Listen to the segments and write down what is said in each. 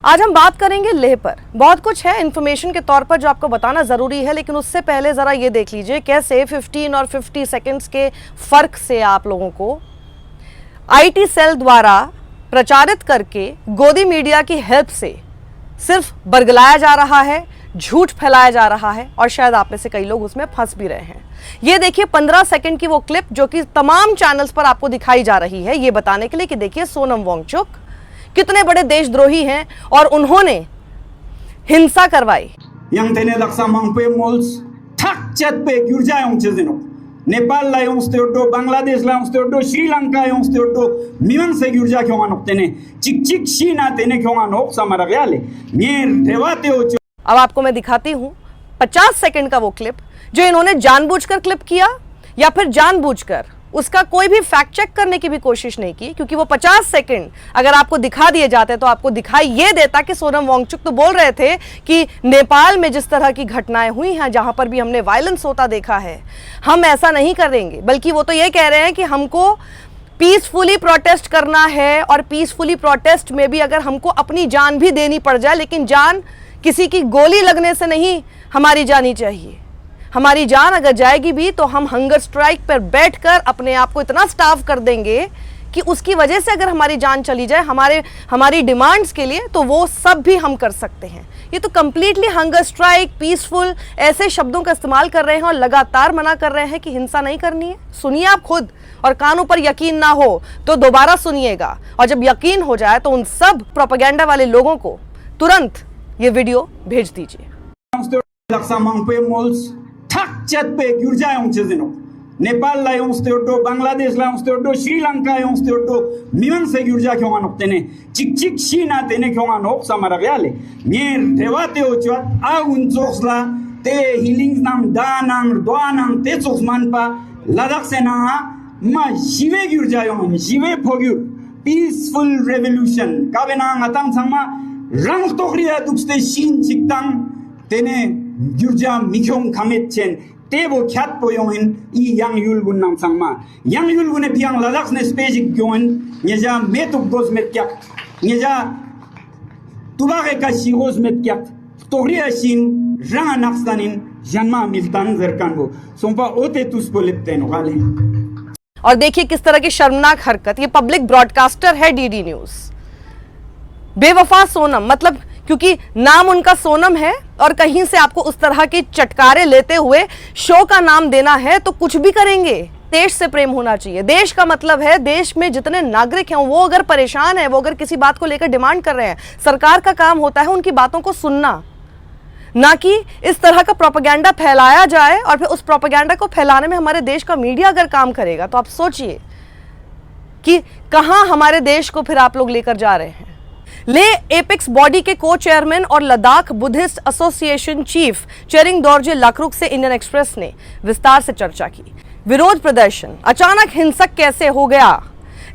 आज हम बात करेंगे लेह पर। बहुत कुछ है इंफॉर्मेशन के तौर पर जो आपको बताना जरूरी है, लेकिन उससे पहले जरा ये देख लीजिए कैसे 15 और 50 सेकंड्स के फर्क से आप लोगों को आईटी सेल द्वारा प्रचारित करके गोदी मीडिया की हेल्प से सिर्फ बरगलाया जा रहा है, झूठ फैलाया जा रहा है और शायद आप में से कई लोग उसमें फंस भी रहे हैं। ये देखिए 15 सेकंड की वो क्लिप जो कि तमाम चैनल्स पर आपको दिखाई जा रही है, ये बताने के लिए कि देखिए सोनम वांगचुक कितने बड़े देशद्रोही हैं और उन्होंने हिंसा करवाई। yang tene laksa mangpe mols thak chat pe gyurja yong chezeno Nepal la yong steodo Bangladesh la yong steodo Sri Lanka yong steodo miman se gyurja kyong anok tene chik chik shina tene kyong anok samara gale ner rewate ho। अब आपको मैं दिखाती हूं 50 second का वो clip जो इन्होंने जानबूझकर क्लिप किया या फिर जानबूझकर उसका कोई भी फैक्ट चेक करने की भी कोशिश नहीं की, क्योंकि वो 50 सेकंड अगर आपको दिखा दिए जाते तो आपको दिखाई ये देता कि सोनम वांगचुक तो बोल रहे थे कि नेपाल में जिस तरह की घटनाएं हुई हैं, जहां पर भी हमने वायलेंस होता देखा है, हम ऐसा नहीं करेंगे। बल्कि वो तो ये कह रहे हैं कि हमको पीसफुली प्रोटेस्ट करना है और पीसफुली प्रोटेस्ट में भी अगर हमको अपनी जान भी देनी पड़ जाए, लेकिन जान किसी की गोली लगने से नहीं हमारी जानी चाहिए। हमारी जान अगर जाएगी भी तो हम हंगर स्ट्राइक पर बैठकर अपने आप को इतना स्टार्व कर देंगे कि उसकी वजह से अगर हमारी जान चली जाए हमारी डिमांड्स के लिए, तो वो सब भी हम कर सकते हैं। ये तो कंप्लीटली हंगर स्ट्राइक, पीसफुल ऐसे शब्दों का इस्तेमाल कर रहे हैं और लगातार मना कर रहे हैं कि हिंसा नहीं करनी है। सुनिए आप खुद, और कानों पर यकीन ना हो तो दोबारा सुनिएगा, और जब यकीन हो जाए तो उन सब प्रोपेगेंडा वाले लोगों को तुरंत ये वीडियो भेज दीजिए। thak chat pe gyurja yong chezeno Nepal la yong steodo Bangladesh la yong steodo Sri Lanka yong steodo miman se gyurja kyong anok tene chik chik shina tene kyong anok samara gale ner rewate ho chat a unzoxla te healings nam danam doanam te zoxmanpa ladak sena ma jive gyurja yong jive phogyur peaceful revolution kabena ngatang sangma rang tokriya dukste shin chiktang tene gyurja mikyong kametchen tebo khat poyongin I yang yulgun nam sangma yang yulgun e piang ladak ne spejik gyon nyeja metuk dos metkyak nyeja tubare ka shigos metkyak toria shin ranga nakstanin janma miltan zerkanbo sompa ote tus polepten gale। और देखिए किस तरह की शर्मनाक हरकत, ये public broadcaster है DD news. बेवफा सोनम, मतलब क्योंकि नाम उनका सोनम है और कहीं से आपको उस तरह के चटकारे लेते हुए शो का नाम देना है तो कुछ भी करेंगे। देश से प्रेम होना चाहिए। देश का मतलब है देश में जितने नागरिक हैं वो अगर परेशान है, वो अगर किसी बात को लेकर डिमांड कर रहे हैं, सरकार का काम होता है उनकी बातों को सुनना, ना कि इस तरह का प्रोपेगेंडा फैलाया जाए। और फिर उस प्रोपेगेंडा को फैलाने में हमारे देश का मीडिया अगर काम करेगा तो आप सोचिए कि कहां हमारे देश को फिर आप लोग लेकर जा रहे हैं। ले एपेक्स बॉडी के को चेयरमैन और Ladakh Buddhist association chief Chering Dorje Lakruk से इंडियन एक्सप्रेस ने विस्तार से चर्चा की। विरोध प्रदर्शन अचानक हिंसक कैसे हो गया?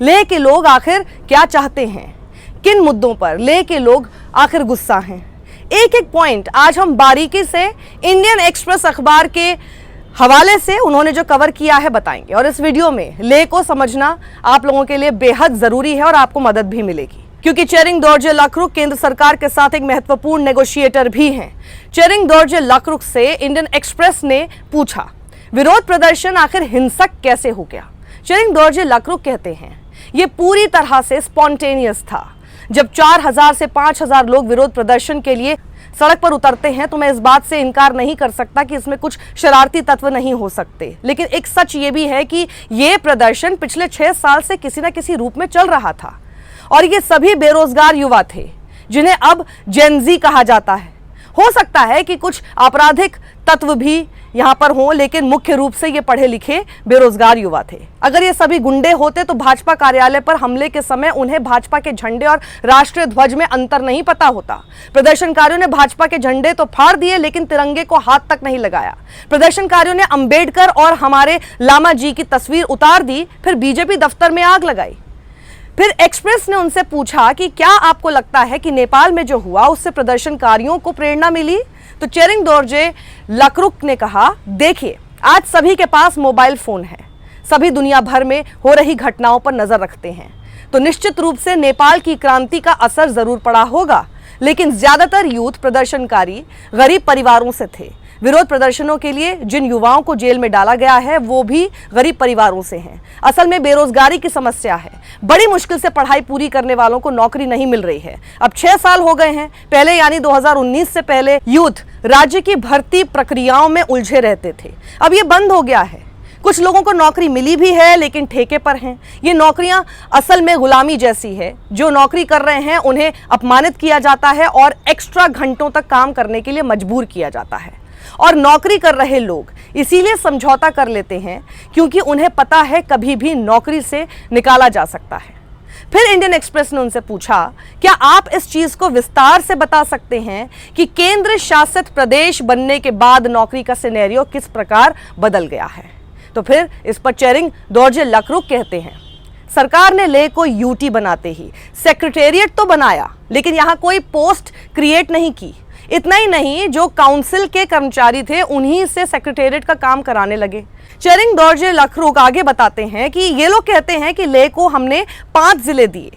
ले के लोग आखिर क्या चाहते हैं? किन मुद्दों पर ले के लोग आखिर गुस्सा हैं? एक एक पॉइंट आज हम बारीकी से इंडियन एक्सप्रेस अखबार के हवाले से उन्होंने जो कवर किया है बताएंगे। और इस वीडियो में ले को समझना आप लोगों के लिए बेहद जरूरी है और आपको मदद भी मिलेगी, क्योंकि चेरिंग दोरजे लाकरुक केंद्र सरकार के साथ एक महत्वपूर्ण नेगोशिएटर भी हैं। चेरिंग दोरजे लाकरुक से इंडियन एक्सप्रेस ने पूछा, विरोध प्रदर्शन आखिर हिंसक कैसे हो गया? चेरिंग दोरजे लाकरुक कहते हैं ये पूरी तरह से स्पॉन्टेनियस था। जब 4000 से 5000 लोग विरोध प्रदर्शन के लिए सड़क पर उतरते हैं तो मैं इस बात से इनकार नहीं कर सकता कि इसमें कुछ शरारती तत्व नहीं हो सकते। लेकिन एक सच ये भी है कि ये प्रदर्शन पिछले 6 साल से किसी न किसी रूप में चल रहा था और ये सभी बेरोजगार युवा थे जिन्हें अब जेनजी कहा जाता है। हो सकता है कि कुछ आपराधिक तत्व भी यहाँ पर हों, लेकिन मुख्य रूप से ये पढ़े लिखे बेरोजगार युवा थे। अगर ये सभी गुंडे होते तो भाजपा कार्यालय पर हमले के समय उन्हें भाजपा के झंडे और राष्ट्रीय ध्वज में अंतर नहीं पता होता। प्रदर्शनकारियों ने भाजपा के झंडे तो फाड़ दिए लेकिन तिरंगे को हाथ तक नहीं लगाया। प्रदर्शनकारियों ने अंबेडकर और हमारे लामा जी की तस्वीर उतार दी, फिर बीजेपी दफ्तर में आग लगाई। फिर एक्सप्रेस ने उनसे पूछा कि क्या आपको लगता है कि नेपाल में जो हुआ उससे प्रदर्शनकारियों को प्रेरणा मिली? तो चेरिंग दोरजे लाकरुक ने कहा, देखिए आज सभी के पास मोबाइल फोन है, सभी दुनिया भर में हो रही घटनाओं पर नजर रखते हैं, तो निश्चित रूप से नेपाल की क्रांति का असर जरूर पड़ा होगा। लेकिन ज्यादातर यूथ प्रदर्शनकारी गरीब परिवारों से थे। विरोध प्रदर्शनों के लिए जिन युवाओं को जेल में डाला गया है वो भी गरीब परिवारों से हैं। असल में बेरोजगारी की समस्या है। बड़ी मुश्किल से पढ़ाई पूरी करने वालों को नौकरी नहीं मिल रही है। अब 6 साल हो गए हैं। पहले यानी 2019 से पहले यूथ राज्य की भर्ती प्रक्रियाओं में उलझे रहते थे। अब ये बंद हो गया है। कुछ लोगों को नौकरी मिली भी है लेकिन ठेके पर हैं। ये नौकरियां असल में गुलामी जैसी है। जो नौकरी कर रहे हैं उन्हें अपमानित किया जाता है और एक्स्ट्रा घंटों तक काम करने के लिए मजबूर किया जाता है। और नौकरी कर रहे लोग इसीलिए समझौता कर लेते हैं क्योंकि उन्हें पता है कभी भी नौकरी से निकाला जा सकता है। फिर इंडियन एक्सप्रेस ने उनसे पूछा, क्या आप इस चीज को विस्तार से बता सकते हैं कि केंद्र शासित प्रदेश बनने के बाद नौकरी का सिनेरियो किस प्रकार बदल गया है? तो फिर इस पर चेरिंग दोरजे लकरुक कहते हैं, सरकार ने लेह को यूटी बनाते ही सेक्रेटेरिएट तो बनाया लेकिन यहां कोई पोस्ट क्रिएट नहीं की। इतना ही नहीं, जो काउंसिल के कर्मचारी थे उन्हीं से सेक्रेटेरिएट का काम कराने लगे। चेरिंग दोरजे लकरुक आगे बताते हैं कि ये लोग कहते हैं कि लेह को हमने 5 जिले दिए,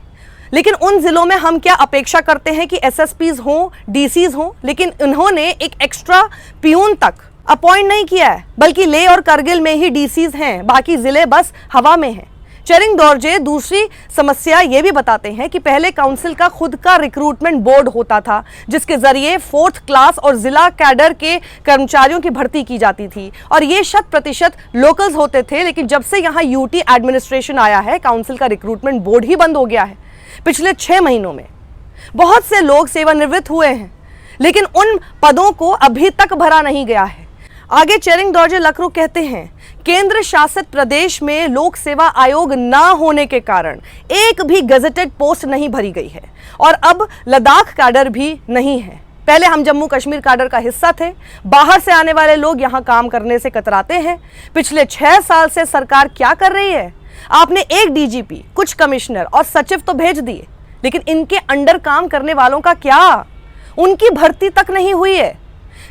लेकिन उन जिलों में हम क्या अपेक्षा करते हैं कि एसएसपीज हों, डीसीज हों, लेकिन उन्होंने एक एक्स्ट्रा पियून तक अपॉइंट नहीं किया है, बल्कि लेह और करगिल में ही डीसीज हैं, बाकी जिले बस हवा में हैं। चेरिंग दोरजे दूसरी समस्या ये भी बताते हैं कि पहले काउंसिल का खुद का रिक्रूटमेंट बोर्ड होता था जिसके जरिए 4th क्लास और जिला कैडर के कर्मचारियों की भर्ती की जाती थी और ये 100% लोकल्स होते थे। लेकिन जब से यहाँ यूटी एडमिनिस्ट्रेशन आया है, काउंसिल का रिक्रूटमेंट बोर्ड ही बंद हो गया है। पिछले 6 महीनों में बहुत से लोग सेवानिवृत्त हुए हैं लेकिन उन पदों को अभी तक भरा नहीं गया है। आगे चेरिंग दोरजे लकरुक कहते हैं, केंद्र शासित प्रदेश में लोक सेवा आयोग ना होने के कारण एक भी गजेटेड पोस्ट नहीं भरी गई है और अब लद्दाख कैडर भी नहीं है। पहले हम जम्मू कश्मीर कैडर का हिस्सा थे। बाहर से आने वाले लोग यहां काम करने से कतराते हैं। पिछले 6 साल से सरकार क्या कर रही है? आपने एक डीजीपी, कुछ कमिश्नर और सचिव तो भेज दिए, लेकिन इनके अंडर काम करने वालों का क्या? उनकी भर्ती तक नहीं हुई है।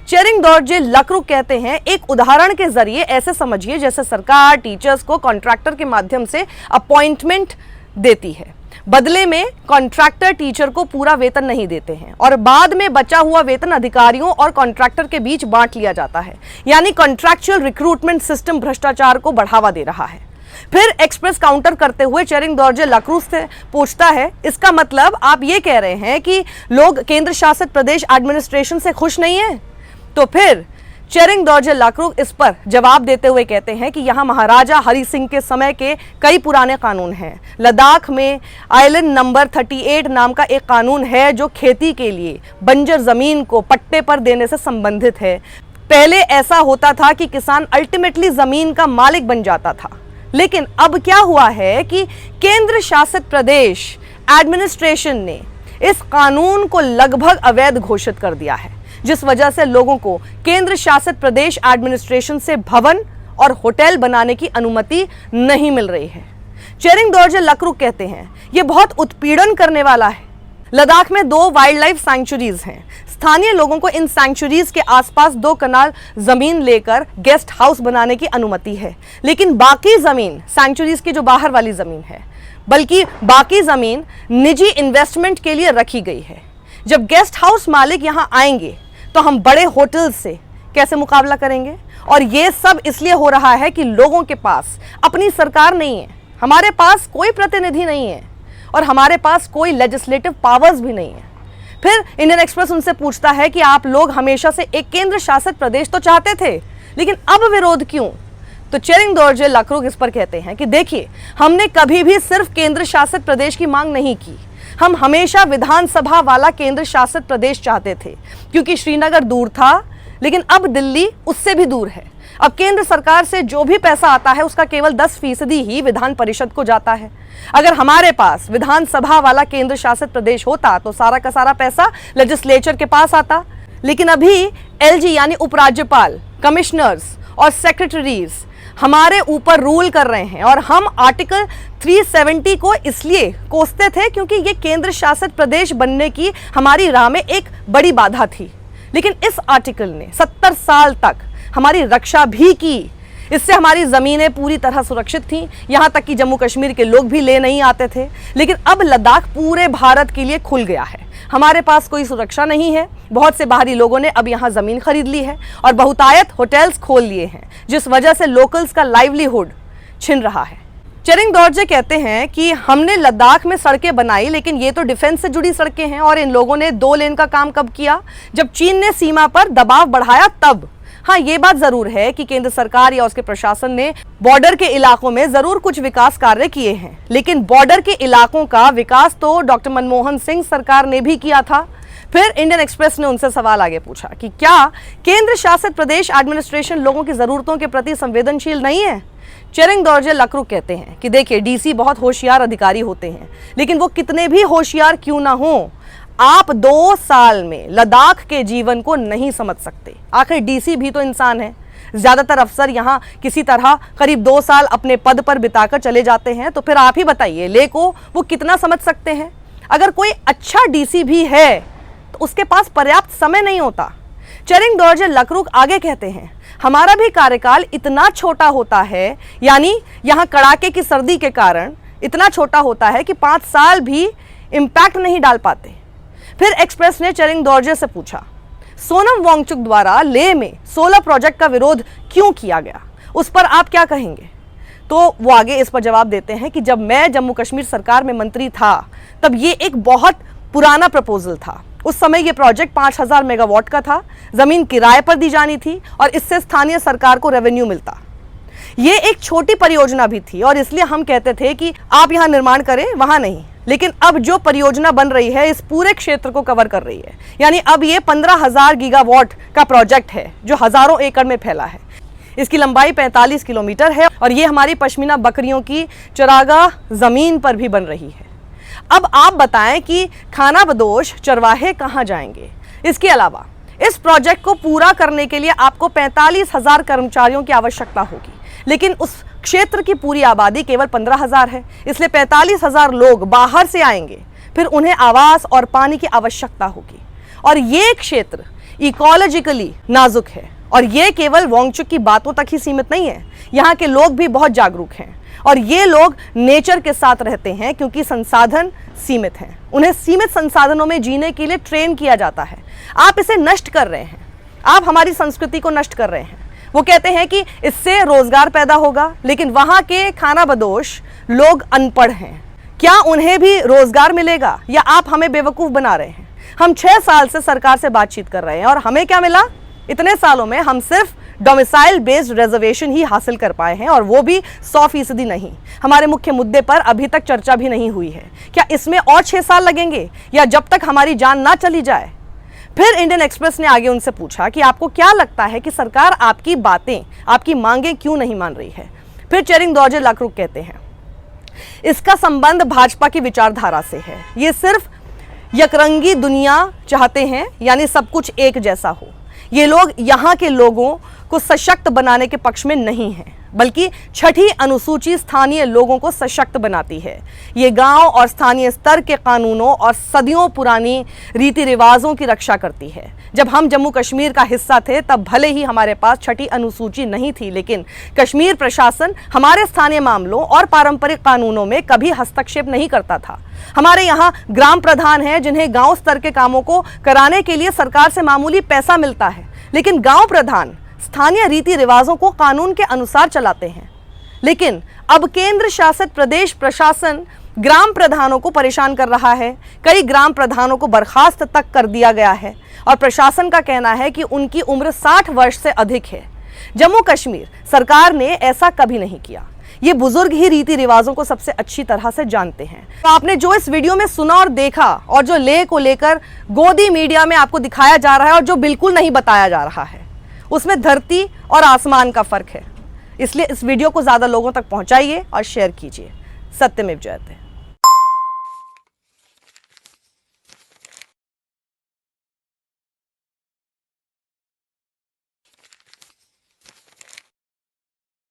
चेरिंग दोरजे लकरुक कहते हैं, एक उदाहरण के जरिए ऐसे समझिए जैसे सरकार टीचर्स को कॉन्ट्रैक्टर के माध्यम से अपॉइंटमेंट देती है। बदले में कॉन्ट्रैक्टर टीचर को पूरा वेतन नहीं देते हैं और बाद में बचा हुआ वेतन अधिकारियों और कॉन्ट्रैक्टर के बीच बांट लिया जाता है। यानी कॉन्ट्रैक्चुअल रिक्रूटमेंट सिस्टम भ्रष्टाचार को बढ़ावा दे रहा है। फिर एक्सप्रेस काउंटर करते हुए चेरिंग दोरजे लकरुक से पूछता है, इसका मतलब आप ये कह रहे हैं कि लोग केंद्र शासित प्रदेश एडमिनिस्ट्रेशन से खुश नहीं है? तो फिर चेरिंग दोरजे लकरुक इस पर जवाब देते हुए कहते हैं कि यहाँ महाराजा हरि सिंह के समय के कई पुराने कानून हैं। लद्दाख में आइलैंड नंबर 38 नाम का एक कानून है जो खेती के लिए बंजर जमीन को पट्टे पर देने से संबंधित है। पहले ऐसा होता था कि किसान अल्टीमेटली जमीन का मालिक बन जाता था, लेकिन अब क्या हुआ है कि केंद्र शासित प्रदेश एडमिनिस्ट्रेशन ने इस कानून को लगभग अवैध घोषित कर दिया है, जिस वजह से लोगों को केंद्र शासित प्रदेश एडमिनिस्ट्रेशन से भवन और होटल बनाने की अनुमति नहीं मिल रही है। चेरिंग दोरजे लकरुक कहते हैं, यह बहुत उत्पीड़न करने वाला है। लद्दाख में 2 वाइल्ड लाइफ सैंक्चुरीज हैं। स्थानीय लोगों को इन सैंक्चुरीज के आसपास 2 कनाल जमीन लेकर गेस्ट हाउस बनाने की अनुमति है, लेकिन बाकी जमीन, सैंक्चुरीज की जो बाहर वाली जमीन है, बल्कि बाकी जमीन निजी इन्वेस्टमेंट के लिए रखी गई है। जब गेस्ट हाउस मालिक यहां आएंगे तो हम बड़े होटल से कैसे मुकाबला करेंगे? और यह सब इसलिए हो रहा है कि लोगों के पास अपनी सरकार नहीं है, हमारे पास कोई प्रतिनिधि नहीं है और हमारे पास कोई लेजिस्लेटिव पावर्स भी नहीं है। फिर इंडियन एक्सप्रेस उनसे पूछता है कि आप लोग हमेशा से एक केंद्र शासित प्रदेश तो चाहते थे, लेकिन अब विरोध क्यों? तो चेरिंग दोरजे लकरुक इस पर कहते हैं कि देखिए, हमने कभी भी सिर्फ केंद्र शासित प्रदेश की मांग नहीं की। हम हमेशा विधानसभा वाला केंद्र शासित प्रदेश चाहते थे, क्योंकि श्रीनगर दूर था, लेकिन अब दिल्ली उससे भी दूर है। अब केंद्र सरकार से जो भी पैसा आता है उसका केवल 10% ही विधान परिषद को जाता है। अगर हमारे पास विधानसभा वाला केंद्र शासित प्रदेश होता तो सारा का सारा पैसा लेजिस्लेचर के पास आता, लेकिन अभी एलजी यानी उपराज्यपाल, कमिश्नर्स और सेक्रेटरीज हमारे ऊपर रूल कर रहे हैं और हम आर्टिकल 370 को इसलिए कोसते थे क्योंकि ये केंद्र शासित प्रदेश बनने की हमारी राह में एक बड़ी बाधा थी। लेकिन इस आर्टिकल ने 70 साल तक हमारी रक्षा भी की। इससे हमारी ज़मीनें पूरी तरह सुरक्षित थीं, यहाँ तक कि जम्मू कश्मीर के लोग भी ले नहीं आते थे। लेकिन अब लद्दाख पूरे भारत के लिए खुल गया है। हमारे पास कोई सुरक्षा नहीं है। बहुत से बाहरी लोगों ने अब यहाँ जमीन खरीद ली है और बहुतायत होटल्स खोल लिए हैं, जिस वजह से लोकल्स का लाइवलीहुड छिन रहा है। चेरिंग दोरजे कहते हैं कि हमने लद्दाख में सड़कें बनाई, लेकिन ये तो डिफेंस से जुड़ी सड़कें हैं और इन लोगों ने 2 लेन का काम कब किया? जब चीन ने सीमा पर दबाव बढ़ाया तब। हाँ, ये बात जरूर है कि केंद्र सरकार या उसके प्रशासन ने बॉर्डर के इलाकों में जरूर कुछ विकास कार्य किए हैं, लेकिन बॉर्डर के इलाकों का विकास तो डॉक्टर मनमोहन सिंह सरकार ने भी किया था। फिर इंडियन एक्सप्रेस ने उनसे सवाल आगे पूछा कि क्या केंद्र शासित प्रदेश एडमिनिस्ट्रेशन लोगों की जरूरतों के प्रति संवेदनशील नहीं है? चेरिंग दोरजे लकरुक कहते हैं कि देखिए, डीसी बहुत होशियार अधिकारी होते हैं, लेकिन वो कितने भी होशियार क्यों ना हो, आप 2 साल में लद्दाख के जीवन को नहीं समझ सकते। आखिर डीसी भी तो इंसान है। ज्यादातर अफसर यहाँ किसी तरह करीब 2 साल अपने पद पर बिताकर चले जाते हैं, तो फिर आप ही बताइए ले को वो कितना समझ सकते हैं। अगर कोई अच्छा डीसी भी है तो उसके पास पर्याप्त समय नहीं होता। चेरिंग दोरजे लकरुक आगे कहते हैं, हमारा भी कार्यकाल इतना छोटा होता है, यानी यहाँ कड़ाके की सर्दी के कारण इतना छोटा होता है कि 5 साल भी इम्पैक्ट नहीं डाल पाते। फिर एक्सप्रेस ने चेरिंग दोरजे से पूछा, सोनम वांगचुक द्वारा लेह में 16 प्रोजेक्ट का विरोध क्यों किया गया, उस पर आप क्या कहेंगे? तो वो आगे इस पर जवाब देते हैं कि जब मैं जम्मू कश्मीर सरकार में मंत्री था तब ये एक बहुत पुराना प्रपोजल था। उस समय ये प्रोजेक्ट 5000 मेगावाट का था, जमीन किराए पर दी जानी थी और इससे स्थानीय सरकार को रेवेन्यू मिलता। ये एक छोटी परियोजना भी थी और इसलिए हम कहते थे कि आप यहाँ निर्माण करें, वहां नहीं। लेकिन अब जो परियोजना बन रही है इस पूरे क्षेत्र को कवर कर रही है, यानी अब ये 15,000 गीगावाट का प्रोजेक्ट है जो हजारों एकड़ में फैला है। इसकी लंबाई 45 किलोमीटर है और ये हमारी पश्मीना बकरियों की चरागाह जमीन पर भी बन रही है। अब आप बताएं कि खानाबदोश चरवाहे कहाँ जाएंगे? इसके अलावा इस प्रोजेक्ट को पूरा करने के लिए आपको 45,000 कर्मचारियों की आवश्यकता होगी, लेकिन उस क्षेत्र की पूरी आबादी केवल 15,000 है, इसलिए 45,000 लोग बाहर से आएंगे। फिर उन्हें आवास और पानी की आवश्यकता होगी और ये क्षेत्र इकोलॉजिकली नाजुक है। और ये केवल वांगचुक की बातों तक ही सीमित नहीं है, यहाँ के लोग भी बहुत जागरूक हैं और ये लोग नेचर के साथ रहते हैं क्योंकि संसाधन सीमित हैं। उन्हें सीमित संसाधनों में जीने के लिए ट्रेन किया जाता है। आप इसे नष्ट कर रहे हैं, आप हमारी संस्कृति को नष्ट कर रहे हैं। वो कहते हैं कि इससे रोजगार पैदा होगा, लेकिन वहां के खानाबदोश लोग अनपढ़ हैं, क्या उन्हें भी रोजगार मिलेगा या आप हमें बेवकूफ बना रहे हैं? हम 6 साल से सरकार से बातचीत कर रहे हैं और हमें क्या मिला? इतने सालों में हम सिर्फ डोमिसाइल बेस्ड रिजर्वेशन ही हासिल कर पाए हैं और वो भी 100% नहीं। हमारे मुख्य मुद्दे पर अभी तक चर्चा भी नहीं हुई है। क्या इसमें और 6 साल लगेंगे या जब तक हमारी जान ना चली जाए? फिर इंडियन एक्सप्रेस ने आगे उनसे पूछा कि आपको क्या लगता है कि सरकार आपकी बातें, आपकी मांगें क्यों नहीं मान रही है? फिर चेरिंग दोरजे लकरुक कहते हैं, इसका संबंध भाजपा की विचारधारा से है। ये सिर्फ यकरंगी दुनिया चाहते हैं, यानी सब कुछ एक जैसा हो। ये लोग यहाँ के लोगों को सशक्त बनाने के पक्ष में नहीं हैं, बल्कि छठी अनुसूची स्थानीय लोगों को सशक्त बनाती है। ये गांव और स्थानीय स्तर के कानूनों और सदियों पुरानी रीति रिवाजों की रक्षा करती है। जब हम जम्मू कश्मीर का हिस्सा थे तब भले ही हमारे पास छठी अनुसूची नहीं थी, लेकिन कश्मीर प्रशासन हमारे स्थानीय मामलों और पारंपरिक कानूनों में कभी हस्तक्षेप नहीं करता था। हमारे यहाँ ग्राम प्रधान हैं जिन्हें गांव स्तर के कामों को कराने के लिए सरकार से मामूली पैसा मिलता है, लेकिन गांव प्रधान स्थानीय रीति रिवाजों को कानून के अनुसार चलाते हैं। लेकिन अब केंद्र शासित प्रदेश प्रशासन ग्राम प्रधानों को परेशान कर रहा है। कई ग्राम प्रधानों को बर्खास्त तक कर दिया गया है और प्रशासन का कहना है कि उनकी उम्र 60 वर्ष से अधिक है। जम्मू कश्मीर सरकार ने ऐसा कभी नहीं किया। ये बुजुर्ग ही रीति रिवाजों को सबसे अच्छी तरह से जानते हैं। तो आपने जो इस वीडियो में सुना और देखा और जो लेह को लेकर गोदी मीडिया में आपको दिखाया जा रहा है और जो बिल्कुल नहीं बताया जा रहा है, उसमें धरती और आसमान का फर्क है। इसलिए इस वीडियो को ज्यादा लोगों तक पहुंचाइए और शेयर कीजिए। सत्यमेव जयते।